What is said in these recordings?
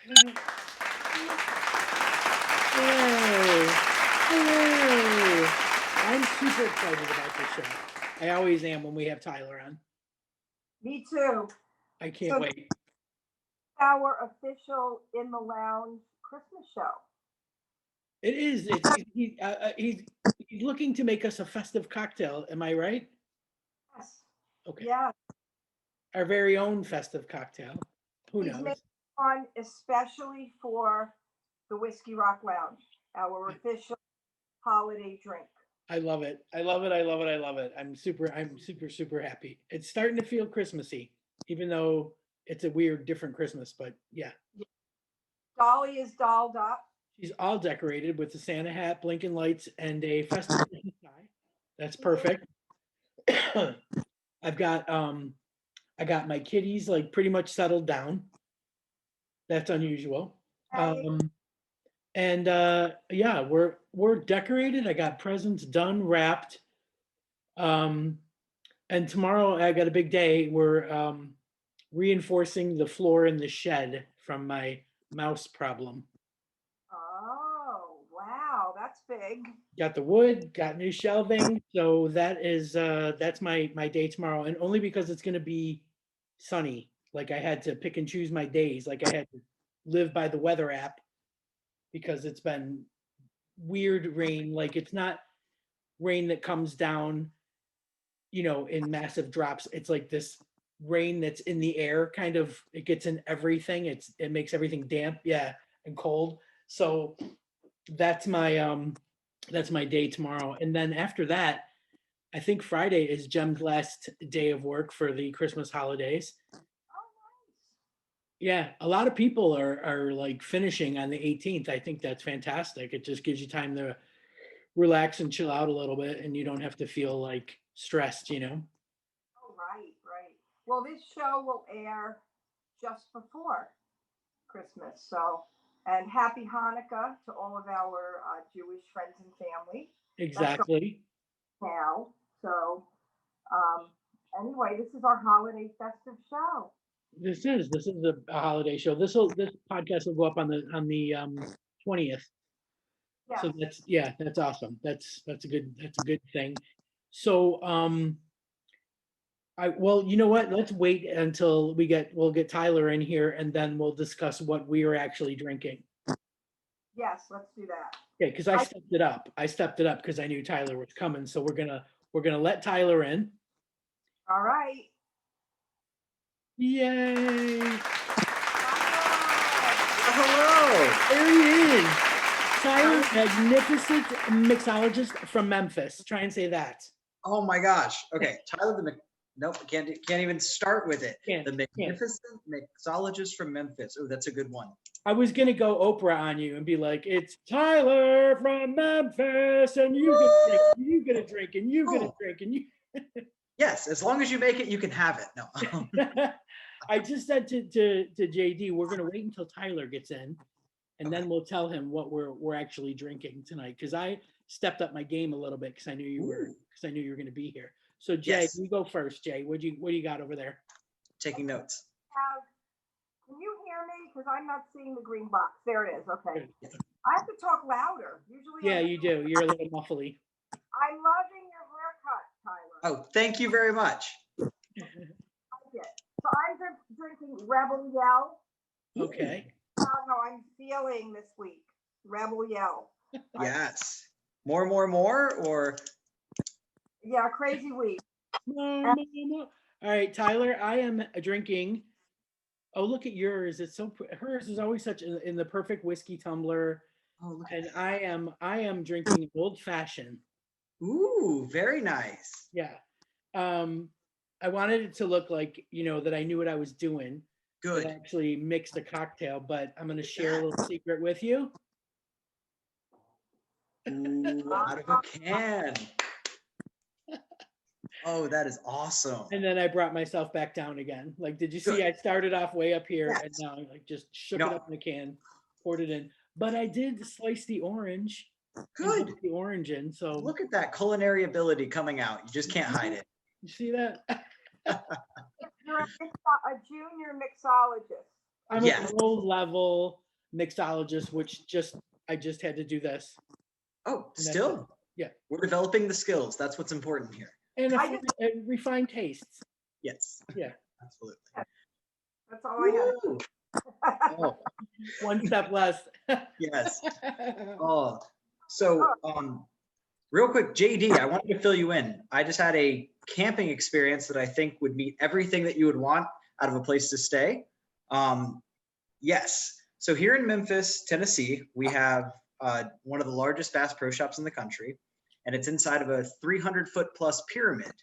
Hello. Hello. I'm super excited about this show. I always am when we have Tyler on. Me too. I can't wait. Our official In the Lounge Christmas show. It is. He's looking to make us a festive cocktail. Am I right? Yes. Okay. Yeah. Our very own festive cocktail. Who He's knows? made one especially for the Whiskey Rock Lounge, our official holiday drink. I love it. I love it. I love it. I love it. I'm super, super happy. It's starting to feel Christmassy, even though it's a weird, different Christmas. But yeah. Dolly is dolled up. She's all decorated with a Santa hat, blinking lights, and a festive Christmas tie. That's perfect. I got my kitties like pretty much settled down. That's unusual. And yeah, we're decorated. I got presents done, wrapped. And tomorrow I got a big day. We're reinforcing the floor in the shed from my mouse problem. Oh, wow, that's big. Got the wood, got new shelving. So that's my day tomorrow. And only because it's gonna be sunny. Like I had to pick and choose my days. Like I had to live by the weather app because it's been weird rain. Like it's not rain that comes down, in massive drops. It's like this rain that's in the air, kind of. It gets in everything. It makes everything damp, yeah, and cold. So that's my day tomorrow. And then after that, I think Friday is Jem's last day of work for the Christmas holidays. Yeah, a lot of people are like finishing on the 18th. I think that's fantastic. It just gives you time to relax and chill out a little bit, and you don't have to feel like stressed. Oh, right. Well, this show will air just before Christmas. So, and happy Hanukkah to all of our Jewish friends and family. Exactly. Now, so anyway, this is our holiday festive show. This is a holiday show. This podcast will go up on the 20th. Yes. So that's awesome. That's a good thing. So well, you know what? Let's wait until we'll get Tyler in here, and then we'll discuss what we are actually drinking. Yes, let's do that. Yeah, because I stepped it up. I stepped it up because I knew Tyler was coming. So we're gonna let Tyler in. All right. Yay! Hello. There he is. Tyler, magnificent mixologist from Memphis. Try and say that. Oh my gosh. Okay, Tyler nope, can't even start with it. The magnificent mixologist from Memphis. Oh, that's a good one. I was gonna go Oprah on you and be like, "It's Tyler from Memphis, and you gonna drink, and you gonna drink, and you." Yes, as long as you make it, you can have it. No. I just said to JD, we're gonna wait until Tyler gets in, and then we'll tell him what we're actually drinking tonight. Because I stepped up my game a little bit because I knew you were going to be here. So Jay, Yes. you go first. Jay, what do you got over there? Taking notes. Can you hear me? Because I'm not seeing the green box. There it is. Okay. Good. I have to talk louder. Usually. Yeah, you do. You're a little muffly. I'm loving your haircut, Tyler. Oh, thank you very much. So I'm drinking Rebel Yell. Okay. How I'm feeling this week. Rebel Yell. Yes. More, or? Yeah, crazy week. All right, Tyler, I am drinking. Oh, look at yours. It's so hers is always such in the perfect whiskey tumbler. Oh, look. And I am drinking old fashioned. Ooh, very nice. Yeah. I wanted it to look like, that I knew what I was doing. Good. I actually mixed a cocktail, but I'm going to share a little secret with you. Ooh, out of a can. Oh, that is awesome. And then I brought myself back down again. Like, did you see? I started off way up here, and now I just shook it up in a can, poured it in. But I did slice the orange. Good. The orange in. So look at that culinary ability coming out. You just can't hide it. You see that? You're a junior mixologist. I'm a low level mixologist, which I just had to do this. Oh, still? Yeah. We're developing the skills. That's what's important here. And refined tastes. Yes. Yeah. Absolutely. That's all I Woo! had. Oh, one step less. Yes. Oh, so real quick, JD, I wanted to fill you in. I just had a camping experience that I think would meet everything that you would want out of a place to stay. Yes. So here in Memphis, Tennessee, we have one of the largest Bass Pro Shops in the country, and it's inside of a 300-foot plus pyramid.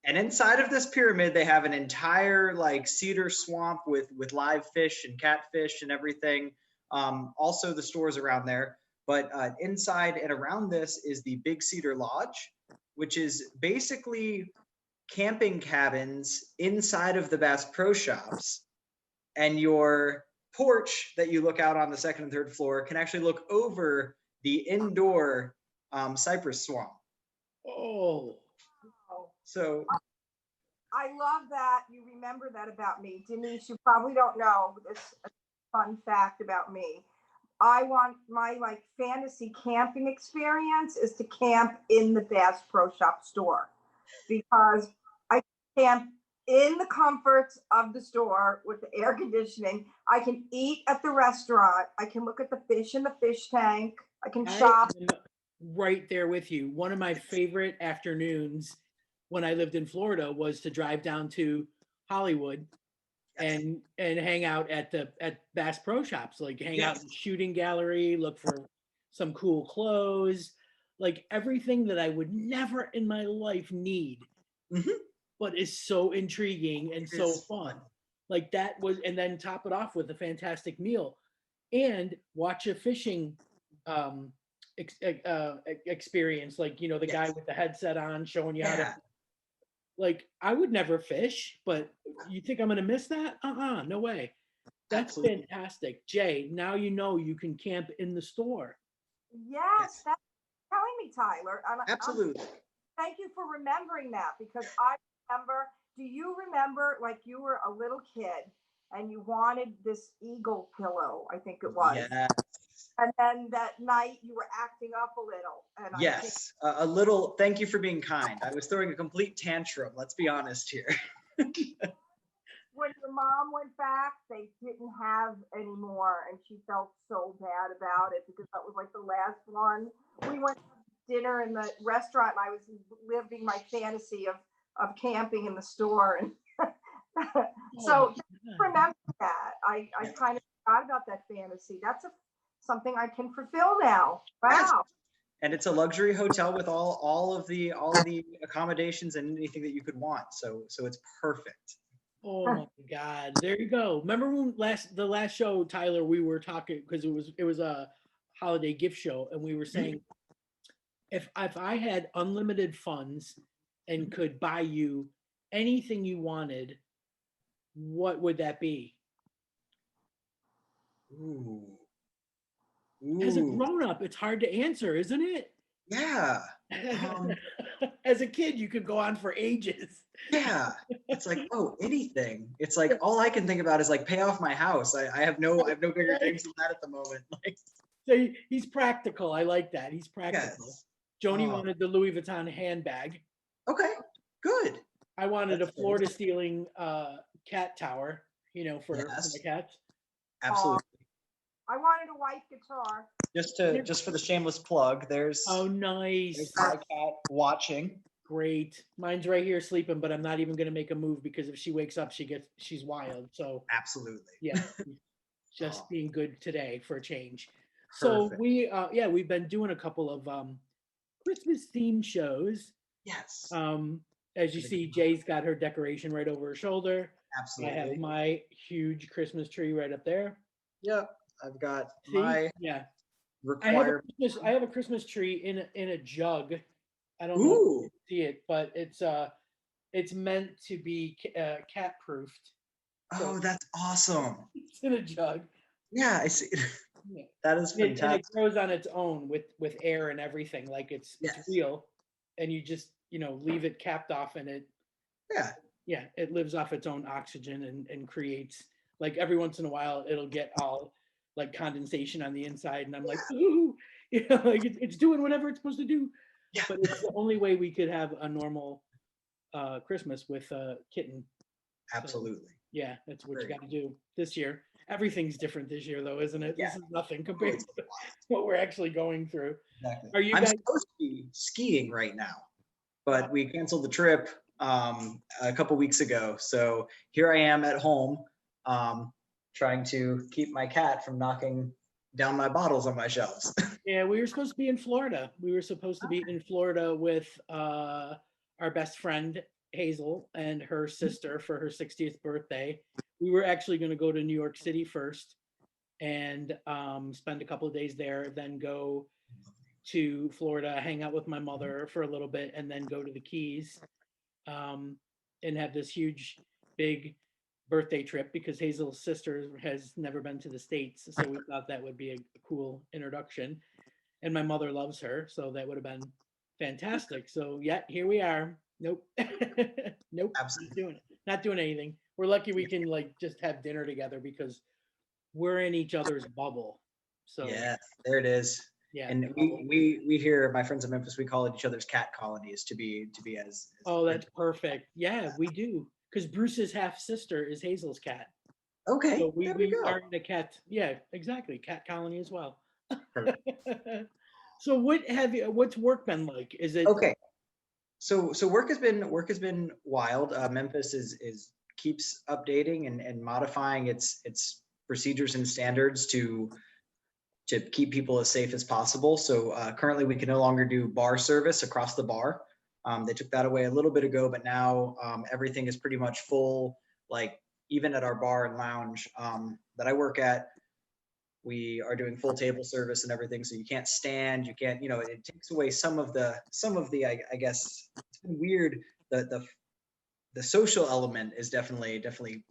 And inside of this pyramid, they have an entire like cedar swamp with live fish and catfish and everything. Also the stores around there. But inside and around this is the Big Cedar Lodge, which is basically camping cabins inside of the Bass Pro Shops. And your porch that you look out on the second and third floor can actually look over the indoor cypress swamp. Oh. So I love that you remember that about me. Denise, you probably don't know this fun fact about me. I want my like fantasy camping experience is to camp in the Bass Pro Shop store, because I camp in the comforts of the store with the air conditioning. I can eat at the restaurant. I can look at the fish in the fish tank. I can shop. Right there with you. One of my favorite afternoons when I lived in Florida was to drive down to Hollywood and hang out at Bass Pro Shops, like hang out in the shooting gallery, look for some cool clothes, like everything that I would never in my life need, but is so intriguing and so fun. Like that was, and then top it off with a fantastic meal and watch a fishing experience, like, you know, the guy with the headset on showing you how to, like, I would never fish, but you think I'm going to miss that? No way. That's fantastic. Jay, now you know you can camp in the store. Yes, that's telling me, Tyler. Absolutely. Thank you for remembering that, because I remember, do you remember like you were a little kid and you wanted this eagle pillow, I think it was. Yes. And then that night you were acting up a little. And yes, a little. Thank you for being kind. I was throwing a complete tantrum. Let's be honest here. When your mom went back, they didn't have any more, and she felt so bad about it because that was like the last one. We went to dinner in the restaurant, and I was living my fantasy of camping in the store. And so remember that. I kind of forgot about that fantasy. That's something I can fulfill now. Wow. Yes. And it's a luxury hotel with all of the accommodations and anything that you could want. So it's perfect. Oh my God. There you go. Remember when the last show, Tyler, we were talking, because it was a holiday gift show, and we were saying if I had unlimited funds and could buy you anything you wanted, what would that be? Ooh. As a grown-up, it's hard to answer, isn't it? Yeah. As a kid, you could go on for ages. Yeah. It's like, oh, anything. It's like all I can think about is like pay off my house. I have no bigger dreams than that at the moment. Like, so he's practical. I like that. He's practical. Yes. Joni wanted the Louis Vuitton handbag. Okay, good. I wanted a floor to ceiling cat tower, you know, for the cats. Absolutely. I wanted a white guitar. Just for the shameless plug, there's nice. There's my cat watching. Great. Mine's right here sleeping, but I'm not even gonna make a move because if she wakes up, she's wild. So absolutely. Yeah. Just being good today for a change. Perfect. So we've been doing a couple of Christmas themed shows. Yes. As you see, Jay's got her decoration right over her shoulder. Absolutely. I have my huge Christmas tree right up there. Yep. I've got my required. I have a Christmas tree in a jug. I don't know if you can see it, but it's meant to be cat proofed. So that's awesome. It's in a jug. Yeah, I see. That is fantastic. And it grows on its own with air and everything. Like it's real, and you just leave it capped off, and it it lives off its own oxygen and creates like every once in a while it'll get all like condensation on the inside, and I'm like, ooh, like it's doing whatever it's supposed to do. Yeah. But it's the only way we could have a normal Christmas with a kitten. Absolutely. Yeah, that's what you Very got to do this year. Everything's different this year, though, isn't it? Yeah. This is nothing compared to what we're actually going through. Exactly. Are you I'm guys? supposed to be skiing right now, but we canceled the trip a couple weeks ago. So here I am at home, trying to keep my cat from knocking down my bottles on my shelves. Yeah, we were supposed to be in Florida. We were supposed to be in Florida with our best friend Hazel and her sister for her 60th birthday. We were actually going to go to New York City first and spend a couple of days there, then go to Florida, hang out with my mother for a little bit, and then go to the Keys and have this huge, big birthday trip because Hazel's sister has never been to the States. So we thought that would be a cool introduction. And my mother loves her, so that would have been fantastic. So yeah, here we are. Nope. Nope. Absolutely. Not doing anything. We're lucky we can like just have dinner together because we're in each other's bubble. So Yeah, there it is. yeah. And we here, my friends in Memphis, we call each other's cat colonies to be as Oh, that's perfect. Yeah, we do. Because Bruce's half sister is Hazel's cat. okay. So There we we go. are in a cat. Yeah, exactly. Cat colony as well. Perfect. So what's work been like? Is it Okay. So work has been wild. Memphis is keeps updating and modifying its procedures and standards to keep people as safe as possible. So currently we can no longer do bar service across the bar. They took that away a little bit ago, but now everything is pretty much full. Like even at our bar and lounge that I work at, we are doing full table service and everything. So you can't stand, you can't, it takes away some of the I guess it's been weird. The social element is definitely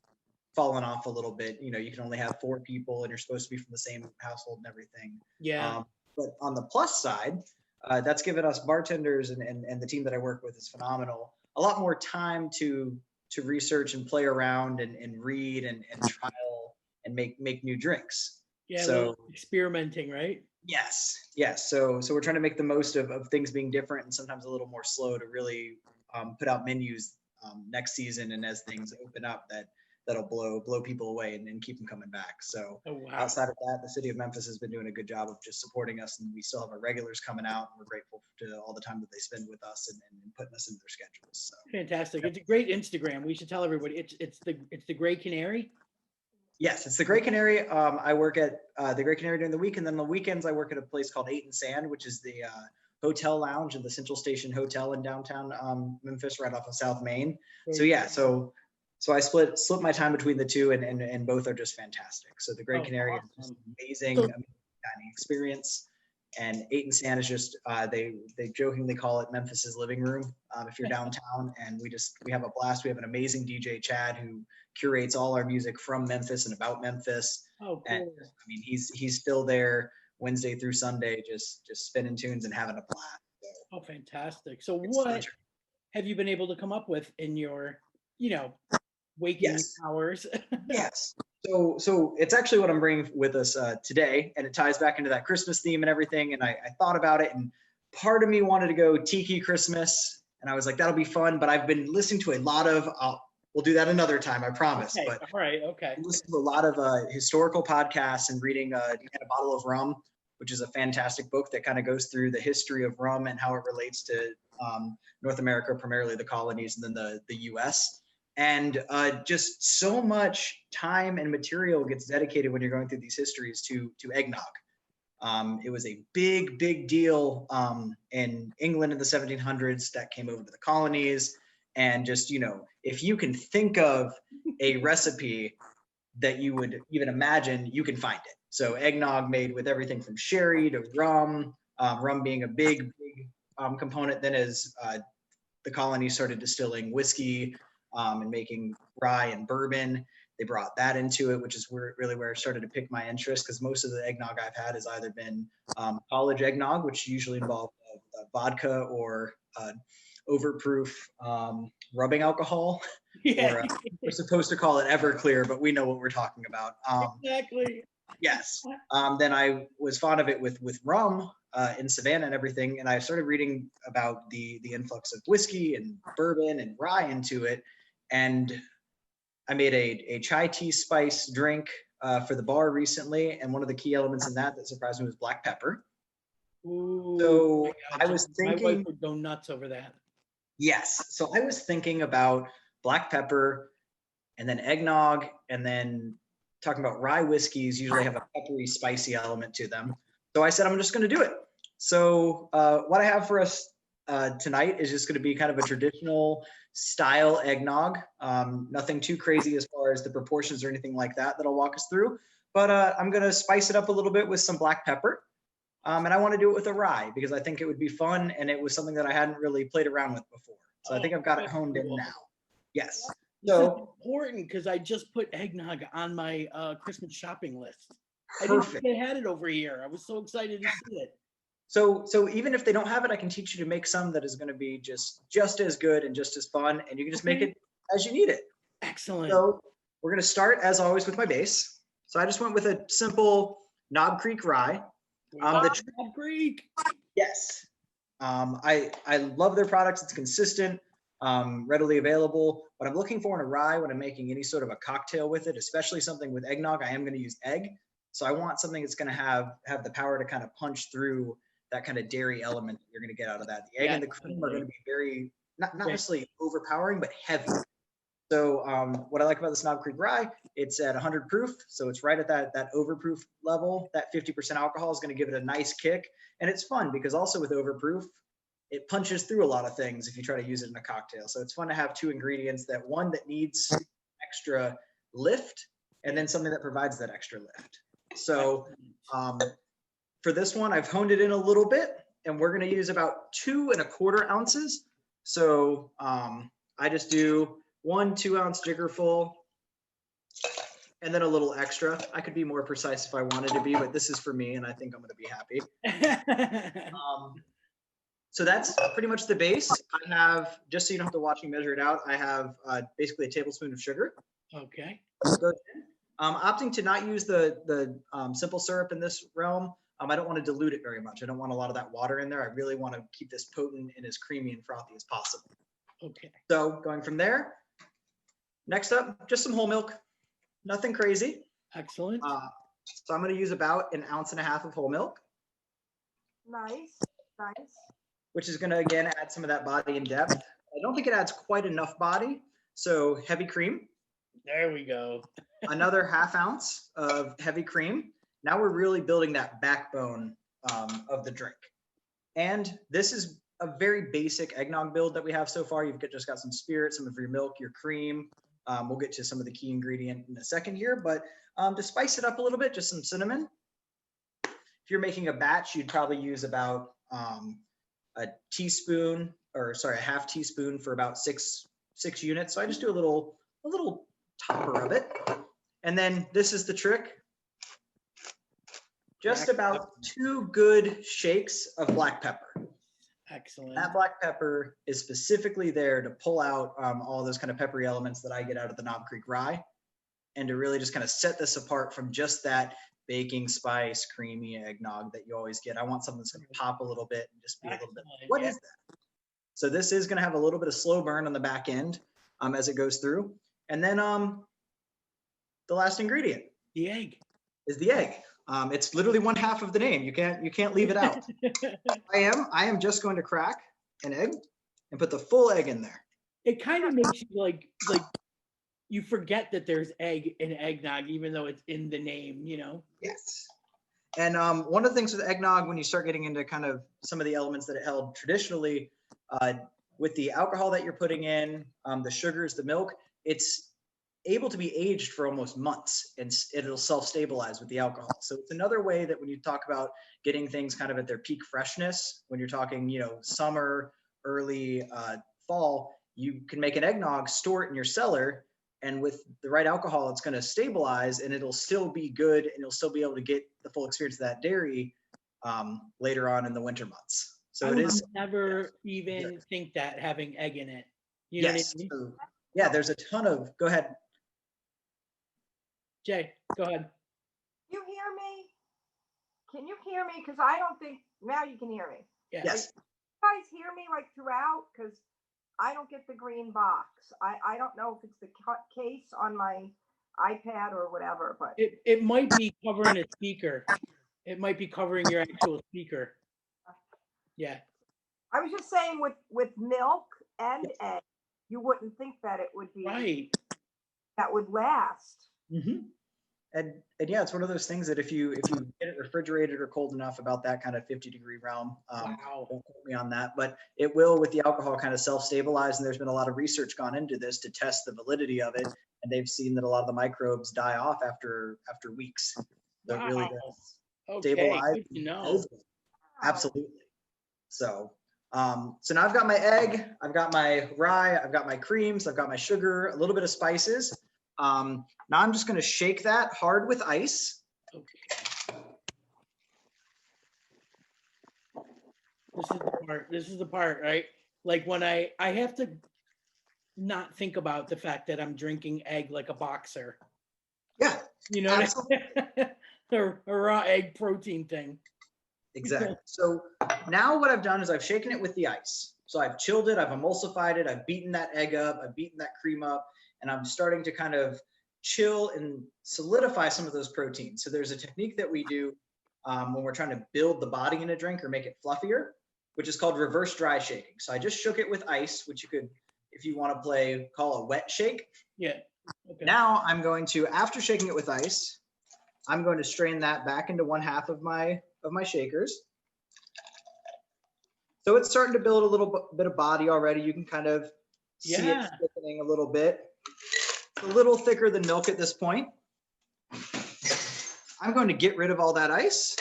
fallen off a little bit. You can only have 4 people and you're supposed to be from the same household and everything. yeah. But on the plus side, that's given us bartenders and the team that I work with is phenomenal. A lot more time to research and play around and read and trial and make new drinks. Yeah, So experimenting, right? yes. So we're trying to make the most of things being different and sometimes a little more slow to really put out menus next season and as things open up that'll blow people away and keep them coming back. So Oh wow. outside of that, the city of Memphis has been doing a good job of just supporting us, and we still have our regulars coming out. And we're grateful to all the time that they spend with us and putting us into their schedules. So Fantastic. It's a great Instagram. We should tell everybody it's the Gray Canary. yes, it's the Gray Canary. I work at the Gray Canary during the week, and then the weekends I work at a place called 8 and Sand, which is the hotel lounge at the Central Station Hotel in downtown Memphis, right off of South Main. So yeah, so I split my time between the two, and both are just fantastic. So the Gray Canary is just amazing dining experience, and 8 and Sand is just they jokingly call it Memphis's living room if you're downtown, and we have a blast. We have an amazing DJ Chad who curates all our music from Memphis and about Memphis. Oh, cool. And I mean, he's still there Wednesday through Sunday, just spinning tunes and having a blast. So oh, fantastic. So what have you been able to come up with in your, waking hours? Yes. So it's actually what I'm bringing with us today, and it ties back into that Christmas theme and everything. And I thought about it, and part of me wanted to go Tiki Christmas, and I was like, that'll be fun. But I've been listening to a lot of we'll do that another time, I promise. Okay, but all right, okay. I listen to a lot of historical podcasts and reading A Bottle of Rum, which is a fantastic book that kind of goes through the history of rum and how it relates to North America, primarily the colonies, and then the U.S. And just so much time and material gets dedicated when you're going through these histories to eggnog. It was a big deal in England in the 1700s that came over to the colonies. And just, if you can think of a recipe that you would even imagine, you can find it. So eggnog made with everything from sherry to rum, rum being a big component. Then as the colonies started distilling whiskey and making rye and bourbon, they brought that into it, which is really where I started to pick my interest, because most of the eggnog I've had has either been college eggnog, which usually involved vodka or overproof rubbing alcohol, Yeah, or we're supposed to call it Everclear, but we know what we're talking about. exactly. Yes. Then I was fond of it with rum in Savannah and everything, and I started reading about the influx of whiskey and bourbon and rye into it, and I made a chai tea spice drink for the bar recently, and one of the key elements in that surprised me was black pepper. Ooh, So my I was my wife thinking, would go nuts over that. yes. So I was thinking about black pepper, and then eggnog, and then talking about rye whiskeys usually have a peppery, spicy element to them. So I said, I'm just going to do it. So what I have for us tonight is just going to be kind of a traditional style eggnog. Nothing too crazy as far as the proportions or anything like that I'll walk us through. But I'm going to spice it up a little bit with some black pepper. And I want to do it with a rye because I think it would be fun, and it was something that I hadn't really played around with before. So I think I've got it honed in now. Yes. This is So important because I just put eggnog on my Christmas shopping list. I perfect. didn't think they had it over here. I was so excited to see it. So even if they don't have it, I can teach you to make some that is going to be just as good and just as fun, and you can just make it as you need it. Excellent. So we're going to start as always with my base. So I just went with a simple Knob Creek rye. Knob Creek. Yes. I love their products. It's consistent, readily available. What I'm looking for in a rye when I'm making any sort of a cocktail with it, especially something with eggnog, I am going to use egg. So I want something that's going to have the power to kind of punch through that kind of dairy element that you're going to get out of that. The egg and the cream are going to be very, not necessarily overpowering, but heavy. So what I like about this Knob Creek rye, it's at 100 proof. So it's right at that overproof level. That 50% alcohol is going to give it a nice kick. And it's fun because also with overproof, it punches through a lot of things if you try to use it in a cocktail. So it's fun to have two ingredients, that one that needs extra lift, and then something that provides that extra lift. So for this one, I've honed it in a little bit, and we're going to use about 2¼ ounces. So I just do 1 2-ounce jiggerful, and then a little extra. I could be more precise if I wanted to be, but this is for me, and I think I'm going to be happy. So that's pretty much the base. I have, just so you don't have to watch me measure it out, I have basically a tablespoon of sugar. Okay. Opting to not use the simple syrup in this realm. I don't want to dilute it very much. I don't want a lot of that water in there. I really want to keep this potent and as creamy and frothy as possible. Okay. So going from there, next up, just some whole milk. Nothing crazy. Excellent. So I'm going to use about 1.5 ounces of whole milk. Nice, nice. Which is going to, again, add some of that body and depth. I don't think it adds quite enough body. So heavy cream. There we go. Another 1/2 ounce of heavy cream. Now we're really building that backbone of the drink. And this is a very basic eggnog build that we have so far. You've just got some spirit, some of your milk, your cream. We'll get to some of the key ingredient in a second here, but to spice it up a little bit, just some cinnamon. If you're making a batch, you'd probably use about a teaspoon, or sorry, a 1/2 teaspoon for about six units. So I just do a little topper of it. And then this is the trick. Just about 2 good shakes of black pepper. Excellent. That black pepper is specifically there to pull out all those kind of peppery elements that I get out of the Knob Creek rye, and to really just kind of set this apart from just that baking spice, creamy eggnog that you always get. I want something that's going to pop a little bit and just be a little bit, what is that? So this is going to have a little bit of slow burn on the back end as it goes through. And then the last ingredient, The egg, is the egg. It's literally 1/2 of the name. You can't leave it out. I am just going to crack an egg and put the full egg in there. It kind of makes you like you forget that there's egg in eggnog, even though it's in the name, you know? Yes. And one of the things with eggnog, when you start getting into kind of some of the elements that it held traditionally, with the alcohol that you're putting in, the sugars, the milk, it's able to be aged for almost months, and it'll self-stabilize with the alcohol. So it's another way that when you talk about getting things kind of at their peak freshness, when you're talking, you know, summer, early fall, you can make an eggnog, store it in your cellar, and with the right alcohol, it's going to stabilize, and it'll still be good, and you'll still be able to get the full experience of that dairy later on in the winter months. So I it would is. never even think that having egg in it. You know Yes. what I mean? So, yeah, there's a ton of, go ahead. Jay, go ahead. You hear me? Can you hear me? Because I don't think now you can hear me. Yeah. Yes. You guys hear me like throughout? Because I don't get the green box. I don't know if it's the case on my iPad or whatever, but It might be covering a speaker. It might be covering your actual speaker. Yeah. I was just saying with milk and egg, you wouldn't think that it would be Right. that would last. Mm-hmm. And yeah, it's one of those things that if you get it refrigerated or cold enough, about that kind of 50-degree realm, Wow. don't quote me on that, but it will, with the alcohol, kind of self-stabilize. And there's been a lot of research gone into this to test the validity of it, and they've seen that a lot of the microbes die off after weeks. So it really Wow. does Okay. stabilize. Good to know. Absolutely. So so now I've got my egg, I've got my rye, I've got my creams, I've got my sugar, a little bit of spices. Now I'm just going to shake that hard with ice. Okay. This is the part, right? Like when I have to not think about the fact that I'm drinking egg like a boxer. Yeah, You know what I mean? A raw egg protein thing. exactly. So now what I've done is I've shaken it with the ice. So I've chilled it, I've emulsified it, I've beaten that egg up, I've beaten that cream up, and I'm starting to kind of chill and solidify some of those proteins. So there's a technique that we do when we're trying to build the body in a drink or make it fluffier, which is called reverse dry shaking. So I just shook it with ice, which you could, if you want to call a wet shake. Yeah. Okay. Now I'm going to, after shaking it with ice, I'm going to strain that back into 1/2 of my shakers. So it's starting to build a little bit of body already. You can kind of see it thickening a little bit. It's a little thicker than milk at this point. I'm going to get rid of all that ice.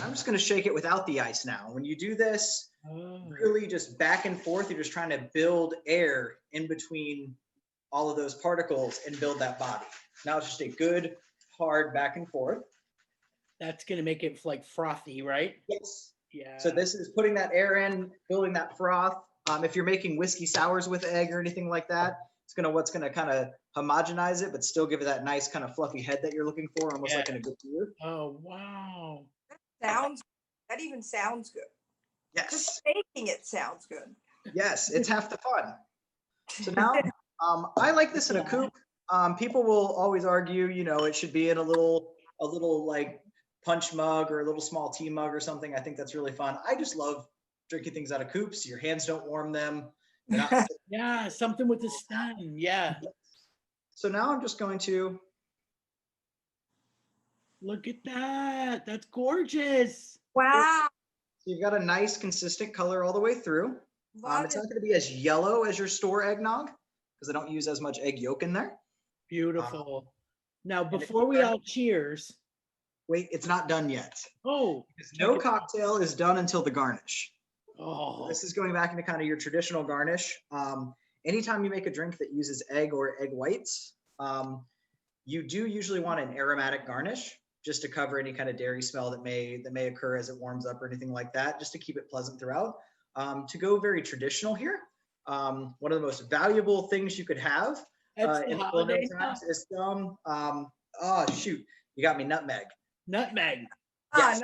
I'm just going to shake it without the ice now. When you do this, really just back and forth, you're just trying to build air in between all of those particles and build that body. Now it's just a good, hard back and forth. That's going to make it like frothy, right? Yes. Yeah. So this is putting that air in, building that froth. If you're making whiskey sours with egg or anything like that, what's gonna kind of homogenize it, but still give it that nice kind of fluffy head that you're looking for, almost like in a good beer. Oh, wow. That even sounds good. Yes. Just making it sounds good. Yes, it's half the fun. So now, I like this in a coupe. People will always argue, it should be in a little like punch mug or a little small tea mug or something. I think that's really fun. I just love drinking things out of coupes. Your hands don't warm them. Yeah, something with the stem. Yeah. So now I'm just going to look at that. That's gorgeous. Wow. So you've got a nice consistent color all the way through. It's not going to be as yellow as your store eggnog because I don't use as much egg yolk in there. Beautiful. Now, before we all cheers. Wait, it's not done yet. Oh. Because no cocktail is done until the garnish. Oh. So this is going back into kind of your traditional garnish. Anytime you make a drink that uses egg or egg whites, you do usually want an aromatic garnish just to cover any kind of dairy smell that may occur as it warms up or anything like that, just to keep it pleasant throughout. To go very traditional here, one of the most valuable things you could have in the culinary times is some, oh shoot, you got me, nutmeg. Nutmeg. Yes.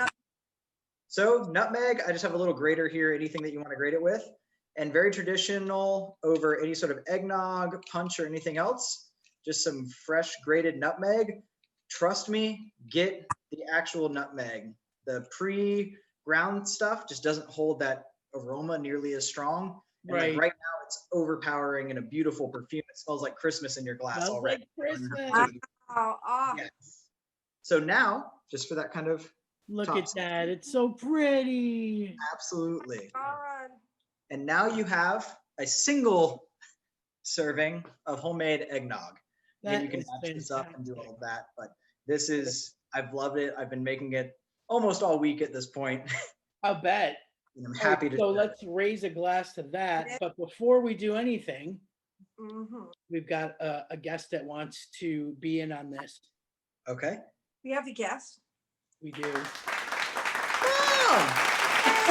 So nutmeg, I just have a little grater here, anything that you want to grate it with, and very traditional over any sort of eggnog, punch, or anything else, just some fresh grated nutmeg. Trust me, get the actual nutmeg. The pre-ground stuff just doesn't hold that aroma nearly as strong. And like right now, it's overpowering and a beautiful perfume. It smells like Christmas in your glass already. Like Christmas. Yes. So now, just for that kind of look at that. It's so pretty. Absolutely. And now you have a single serving of homemade eggnog. And you can match this up and do all of that. But this is, I've loved it. I've been making it almost all week at this point. I'll bet. And I'm happy to. So let's raise a glass to that. But before we do anything, we've got a guest that wants to be in on this. Okay. We have a guest. We do. Oh!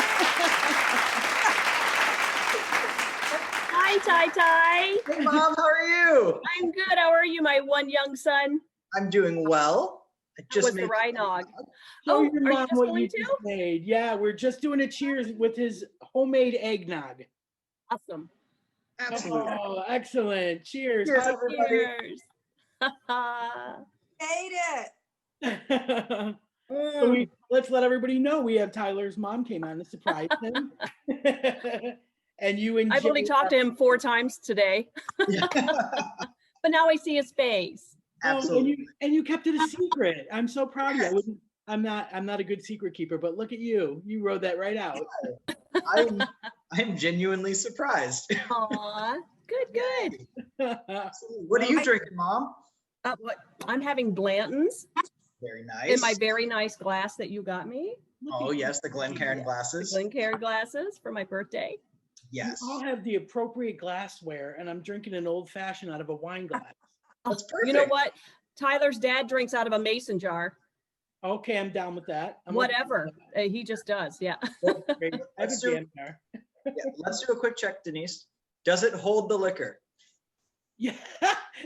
Hi, Ty Ty. Hey, Mom, how are you? I'm good. How are you, my one young son? I'm doing well. I How was just the made Rye Nog? Show Oh, your are you mom just what going you to? just made. Yeah, we're just doing a cheers with his homemade eggnog. Awesome. Absolutely. Oh, excellent. Cheers. Cheers, everybody. Cheers. Made it. So let's let everybody know we have Tyler's mom came on to surprise him. And you and I've only Jay talked to him 4 times today, Yeah. but now I see his face. Absolutely. and you kept it a secret. I'm so proud of you. I'm not a good secret keeper, but look at you. You wrote that right out. I'm genuinely surprised. Aw, good. What are you drinking, Mom? What? I'm having Blanton's Very nice. in my very nice glass that you got me. Oh, yes, the Glencairn The glasses. Glencairn glasses for my birthday. Yes. You all have the appropriate glassware, and I'm drinking an old fashioned out of a wine glass. That's You know perfect. what? Tyler's dad drinks out of a mason jar. Okay, I'm down with that. Whatever. He just does. Yeah. Let's do a quick check, Denise. Does it hold the liquor? Yeah.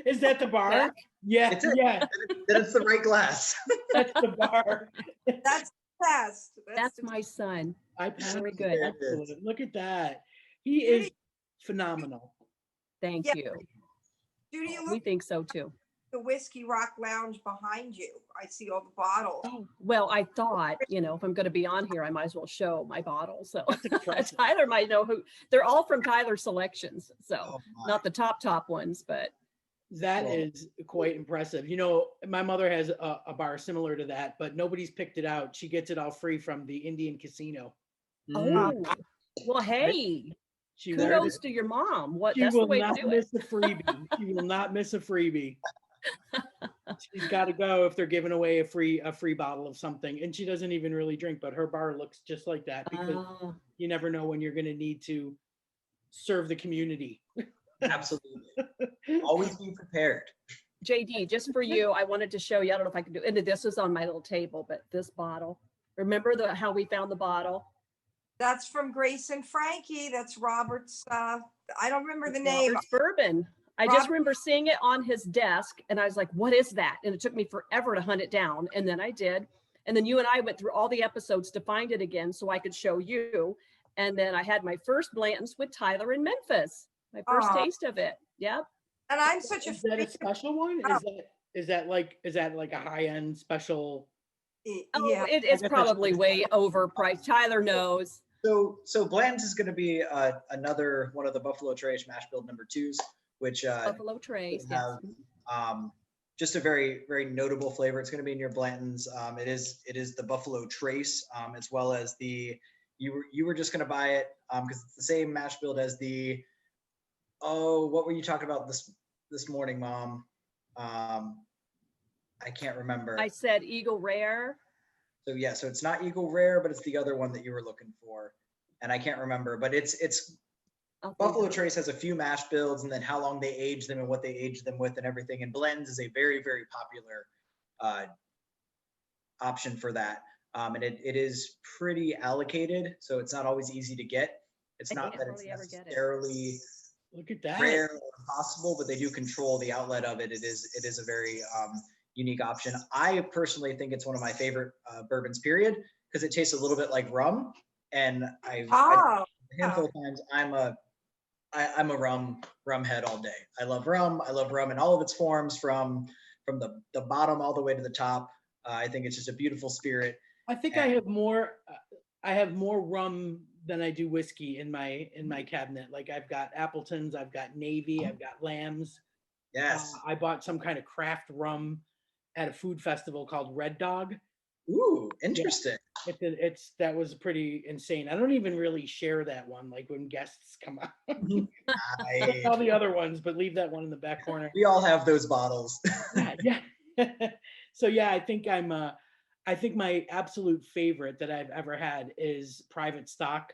Is that the bar? Check. Yeah, It's it. yeah. Then it's the right glass. That's the bar. That's the test. That's my son. I passed. Very good. Excellent. Look at that. He is phenomenal. Thank Yeah. you. Judy, We look think so too. at the Whiskey Rock Lounge behind you. I see all the bottles. Oh, Well, I thought, if I'm going to be on here, I might as well show my bottles. So that's impressive. Tyler might know who. They're all from Tyler's selections. So Oh, my. not the top ones, but That Well- is quite impressive. My mother has a bar similar to that, but nobody's picked it out. She gets it all free from the Indian casino. Mm. oh, well, hey, She kudos to your mom. She That's the will way to not do it. miss a freebie. She will not miss a freebie. She's got to go if they're giving away a free bottle of something, and she doesn't even really drink. But her bar looks just like that because Oh, you never know when you're going to need to serve the community. Absolutely. Always be prepared. JD, just for you, I wanted to show you. I don't know if I can do. And this is on my little table, but this bottle. Remember how we found the bottle? That's from Grace and Frankie. That's Robert's. I don't remember the name. Robert's bourbon. I just remember seeing it on his desk and I was like, what is that? And it took me forever to hunt it down. And then I did. And then you and I went through all the episodes to find it again so I could show you. And then I had my first Blanton's with Tyler in Memphis. My first Aw. taste of it. Yep. And I'm such a Is that a freak. special one? Is that like a high end special? Oh, Yeah. it's guess I should- probably way overpriced. Tyler knows. So Blanton's is going to be another one of the Buffalo Trace mash bill number 2s, which Buffalo Trace. Yes. have just a very, very notable flavor. It's going to be in your Blanton's. It is the Buffalo Trace, as well as you were just going to buy it because it's the same mash bill as the, what were you talking about this morning, Mom? I can't remember. I said Eagle Rare. So yeah, so it's not Eagle Rare, but it's the other one that you were looking for, and I can't remember. But it's I'll think Buffalo of it. Trace has a few mash builds, and then how long they age them and what they age them with and everything. And blends is a very, very popular option for that. And it is pretty allocated, so it's not always easy to get. It's I not can't that it's hardly ever get it. necessarily Look at that. rare or impossible, but they do control the outlet of it. It is a very unique option. I personally think it's one of my favorite bourbons, period, because it tastes a little bit like rum. And a handful of times I'm a rum head all day. I love rum. I love rum in all of its forms, from the bottom all the way to the top. I think it's just a beautiful spirit. I think I have more rum than I do whiskey in my cabinet. Like I've got Appleton's, I've got Navy, I've got Lamb's. Yes. I bought some kind of craft rum at a food festival called Red Dog. Ooh, interesting. That was pretty insane. I don't even really share that one, like when guests come out. All the other ones, but leave that one in the back corner. We all have those bottles. Yeah. So yeah, I think my absolute favorite that I've ever had is Private Stock,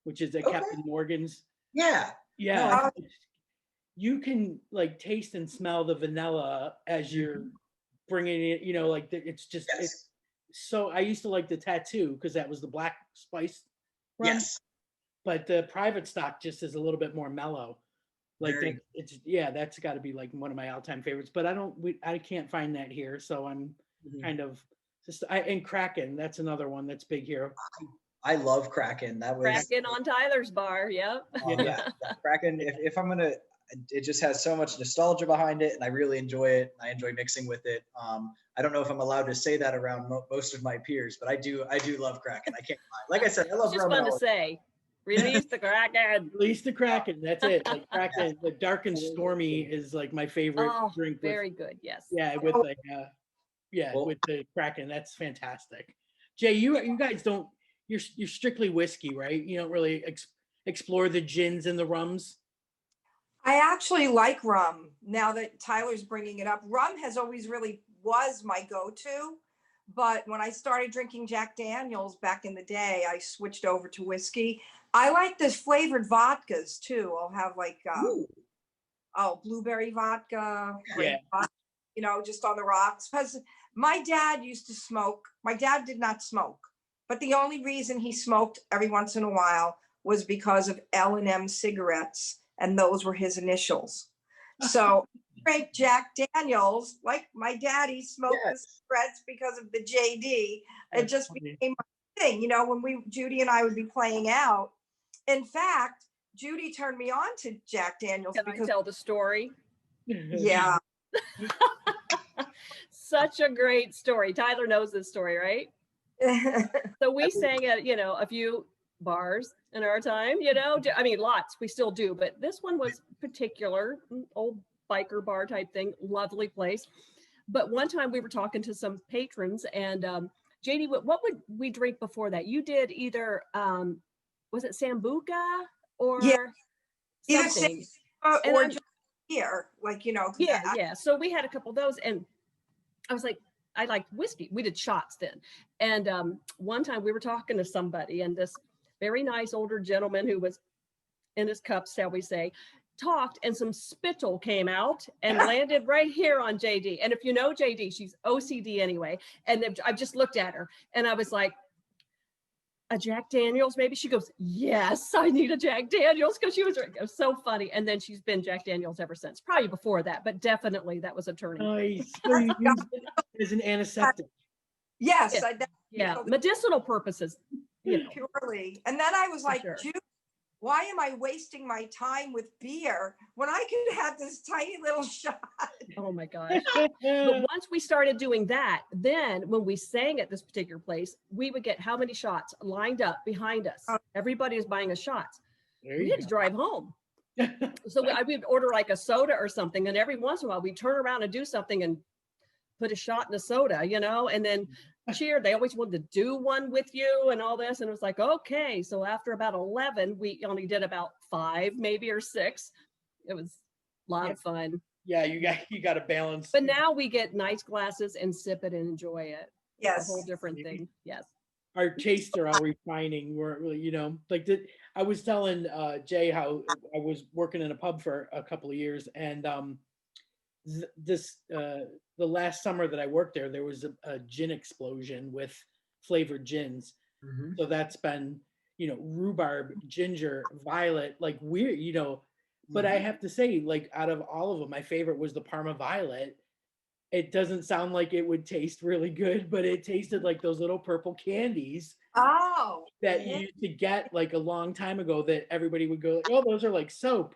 which is a Captain Morgan's. Yeah. Yeah. You can like taste and smell the vanilla as you're bringing it, it's just, Yes. it's so, I used to like the tattoo because that was the black spice rum, Yes. but the private stock just is a little bit more mellow. Like Very- that, it's that's got to be like one of my all-time favorites. But I can't find that here, so I'm Mhm. kind of and Kraken. That's another one that's big here. I love Kraken. That was Kraken on Tyler's bar. Yep. yeah, Kraken. If I'm gonna, it just has so much nostalgia behind it, and I really enjoy it. I enjoy mixing with it. I don't know if I'm allowed to say that around most of my peers, but I do love Kraken. I can't lie. Like I said, I love It's just rum. fun and to all- say. Release the Kraken. Release the Kraken. That's it. Like Kraken, the dark and stormy is like my favorite Oh, drink. very good. Yes. With like Well- with the Kraken. That's fantastic. Jay, you guys don't. You're strictly whiskey, right? You don't really explore the gins and the rums. I actually like rum now that Tyler's bringing it up. Rum has always really was my go-to. But when I started drinking Jack Daniels back in the day, I switched over to whiskey. I like the flavored vodkas too. I'll have like, blueberry vodka, grape vodka, just on the rocks. Because my dad used to smoke. My dad did not smoke. But the only reason he smoked every once in a while was because of L&M cigarettes. And those were his initials. So drank Jack Daniels, like my daddy smoked the cigarettes because of the JD. It just became my thing, when Judy and I would be playing out. In fact, Judy turned me on to Jack Daniels Can because I tell the story? yeah. Such a great story. Tyler knows this story, right? So we sang at, a few bars in our time, I mean, lots, we still do, but this one was particular, old biker bar type thing, lovely place. But one time we were talking to some patrons and JD, what would we drink before that? You did either, was it Sambuca or either something? or just here, like, Yeah. So we had a couple of those and I was like, I liked whiskey. We did shots then. And one time we were talking to somebody and this very nice older gentleman who was in his cups, shall we say, talked and some spittle came out and landed right here on JD. And if you know JD, she's OCD anyway. And I just looked at her and I was like, a Jack Daniels, maybe? She goes, yes, I need a Jack Daniels because she was drinking. It was so funny. And then she's been Jack Daniels ever since, probably before that, but definitely that was a turning. Nice. So you used it as an antiseptic. Yes. Yeah, medicinal purposes, purely. And then I was like, sure. Judy, why am I wasting my time with beer when I could have this tiny little shot? Oh my gosh. But once we started doing that, then when we sang at this particular place, we would get how many shots lined up behind us? Everybody was buying us shots. We had to drive home. So I would order like a soda or something. And every once in a while we'd turn around and do something and put a shot in a soda, and then cheer. They always wanted to do one with you and all this. And it was like, okay. So after about 11, we only did about 5, maybe, or 6. It was a lot of fun. Yeah, you got to balance. But now we get nice glasses and sip it and enjoy it. Yes. A whole different thing. Yes. Our tastes are all refining. We're really, I was telling Jay how I was working in a pub for a couple of years, and the last summer that I worked there was a gin explosion with flavored gins. Mhm. So that's been, rhubarb, ginger, violet, like weird, but I have to say, like, out of all of them, my favorite was the Parma Violet. It doesn't sound like it would taste really good, but it tasted like those little purple candies that you used to get like a long time ago that everybody would go, oh, those are like soap.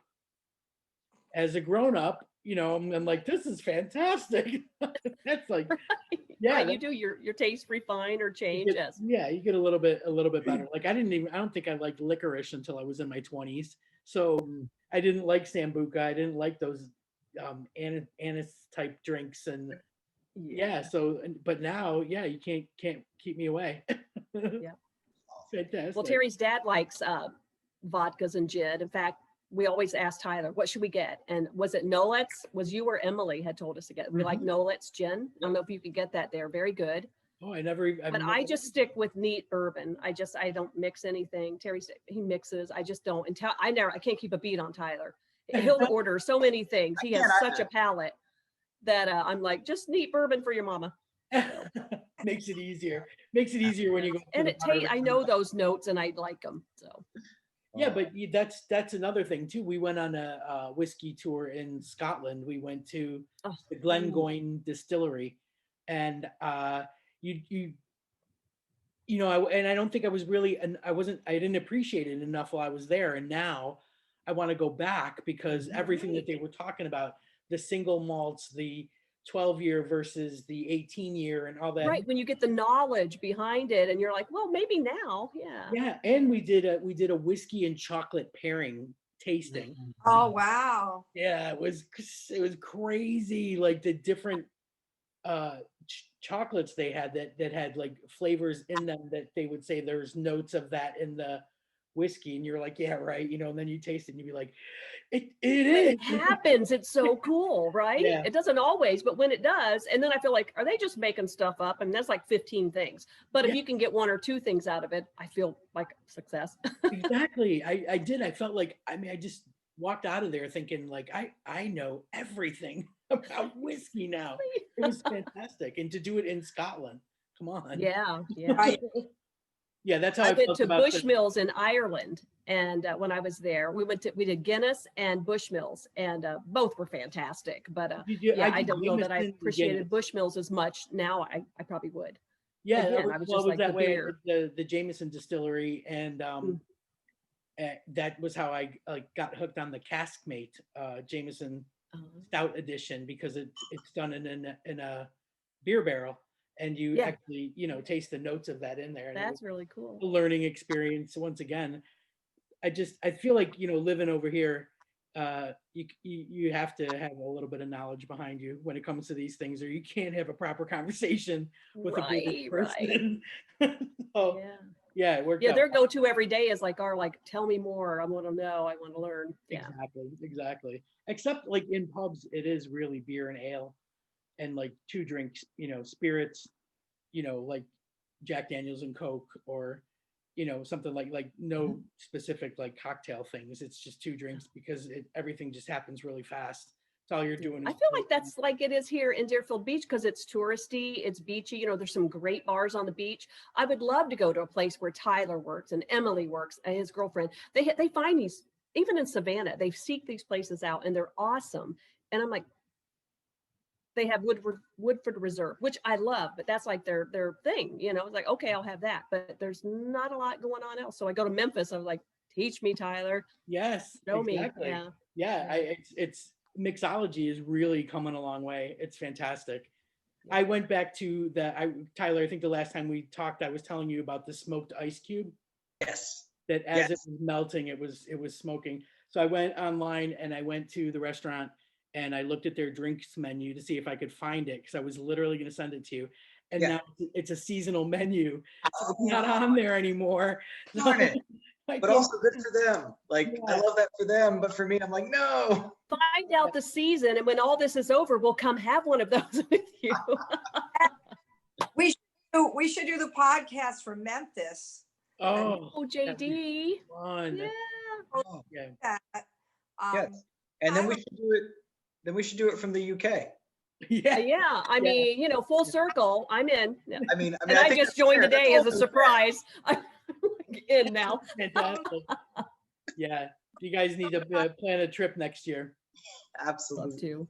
As a grown up, I'm like, this is fantastic. That's like, right. You do your taste refine or change. Yes. Yeah, you get a little bit better. Like I don't think I liked licorice until I was in my 20s. So I didn't like Sambuca. I didn't like those anise type drinks. And but now, you can't keep me away. Yeah. Fantastic. Well, Terry's dad likes vodkas and gin. In fact, we always ask Tyler, what should we get? And was it Nolet's? Was you or Emily had told us to get? We like Nolet's gin. I don't know if you could get that there. Very good. Oh, I just stick with neat bourbon. I don't mix anything. He mixes. I just don't. And I can't keep a beat on Tyler. He'll order so many things. He has such a palate that I'm like, just neat bourbon for your mama. So. Makes it easier. Makes it easier when you go. And I know those notes and I like them. So Yeah, but that's another thing too. We went on a whiskey tour in Scotland. We went to the Glengoyne distillery, and I don't think I was really, and I didn't appreciate it enough while I was there. And now I want to go back because everything that they were talking about, the single malts, the 12-year versus the 18-year and all that. right, when you get the knowledge behind it and you're like, well, maybe now. Yeah. And we did a whiskey and chocolate pairing tasting. Oh, wow. Yeah, it was crazy, like the different chocolates they had that had like flavors in them that they would say there's notes of that in the whiskey, and you're like, yeah, right, and then you taste it and you'd be like, it is. It happens. It's so cool, right? Yeah. It doesn't always, but when it does, and then I feel like, are they just making stuff up? And that's like 15 things. But if you can get one or two things out of it, I feel like success. Exactly. I did. I felt like, I just walked out of there thinking like, I know everything about whiskey now. It was fantastic. And to do it in Scotland, come on. Yeah. Yeah, that's how I went felt to about Bushmills in Ireland, and when I was there, we did Guinness and Bushmills, and both were fantastic. But I don't know that I appreciated Bushmills as much now. I probably would. Yeah, Again, I was just like that the way beer. at the Jameson distillery, and that was how I got hooked on the Caskmate Jameson Stout edition, because it's done in a beer barrel. And you actually, taste the notes of that in there. And that's really cool. A learning experience. Once again, I feel like, living over here, you have to have a little bit of knowledge behind you when it comes to these things, or you can't have a proper conversation with a British person. So, yeah, it worked out. Their go-to every day is like tell me more. I want to know. I want to learn. Yeah. Exactly. Except like in pubs, it is really beer and ale. And like two drinks, spirits, like Jack Daniels and Coke, or, something like no specific like cocktail things. It's just two drinks because everything just happens really fast. It's all you're doing. I feel like that's like it is here in Deerfield Beach because it's touristy, it's beachy. There's some great bars on the beach. I would love to go to a place where Tyler works and Emily works and his girlfriend. They find these, even in Savannah, they seek these places out and they're awesome. And I'm like, they have Woodford Reserve, which I love, but that's like their thing, It's like, okay, I'll have that, but there's not a lot going on else. So I go to Memphis. I was like, teach me, Tyler. Yes, show exactly. Me. Yeah. It's mixology is really coming a long way. It's fantastic. I went back to Tyler, I think the last time we talked, I was telling you about the smoked ice cube. Yes. That as it was melting, it was smoking. So I went online and I went to the restaurant and I looked at their drinks menu to see if I could find it, because I was literally going to send it to you. And now it's a seasonal menu. So it's not on there anymore. Darn it. But also good for them. Like, I love that for them. But for me, I'm like, no. Find out the season. And when all this is over, we'll come have one of those with you. We should do the podcast from Memphis. Oh, JD. Fun. Yeah. Oh, yes. And then we should do it from the UK. Yeah. I mean, full circle. I'm in. Yeah. I mean, and I just joined today as a surprise. I'm in now. Fantastic. Yeah. You guys need to plan a trip next year. Absolutely. Love to.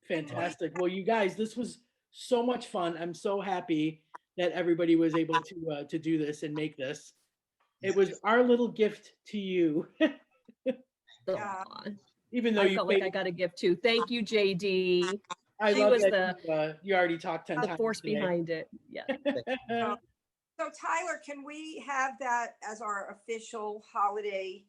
Fantastic. Well, you guys, this was so much fun. I'm so happy that everybody was able to do this and make this. It was our little gift to you. Even though I felt like I got a gift too. Thank you, JD. I love that you already talked 10 times. The force behind it. Yeah. So Tyler, can we have that as our official holiday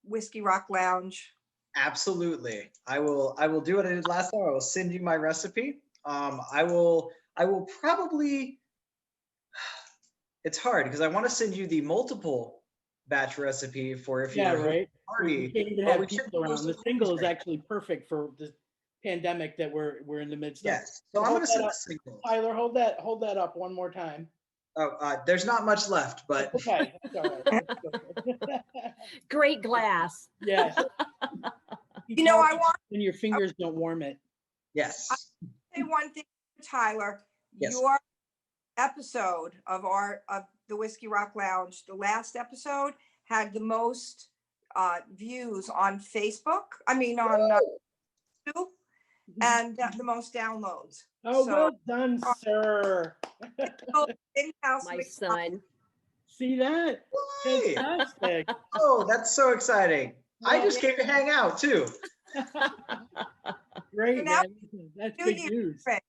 Whiskey Rock Lounge? Absolutely. I will do what I did last time. I will send you my recipe. I will probably, it's hard because I want to send you the multiple batch recipe for if you have a party. You can't even have people around. The single is actually perfect for the pandemic that we're in the midst of. Yes. So I'm going to send the single. Tyler, hold that up one more time. Oh, there's not much left, but okay. That's all right. Great glass. Yes. I want. And your fingers don't warm it. Yes. Say one thing, Tyler. Yes. Your episode of the Whiskey Rock Lounge, the last episode, had the most views on Facebook. I mean, on YouTube, and the most downloads. Oh, So- well done, sir. In-house My mix- son. See that? Hey. Fantastic. Oh, that's so exciting. I just came to hang out too. Great, Now- man. That's New big Year's news. drink.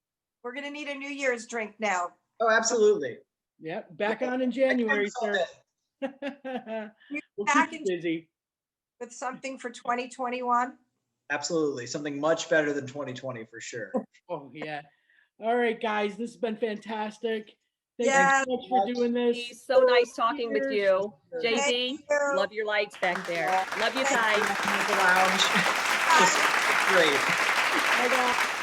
We're gonna need a New Year's drink now. Oh, absolutely. Yep, back on in January, sir. We'll back keep in- you busy. With something for 2021. Absolutely. Something much better than 2020 for sure. Oh, yeah. All right, guys, this has been fantastic. Thank Yes. you so much for doing this. It's so nice talking with Cheers. you. Thank JD, you. love your lights back there. Love you Thank guys. The lounge. Just great. Bye, guys.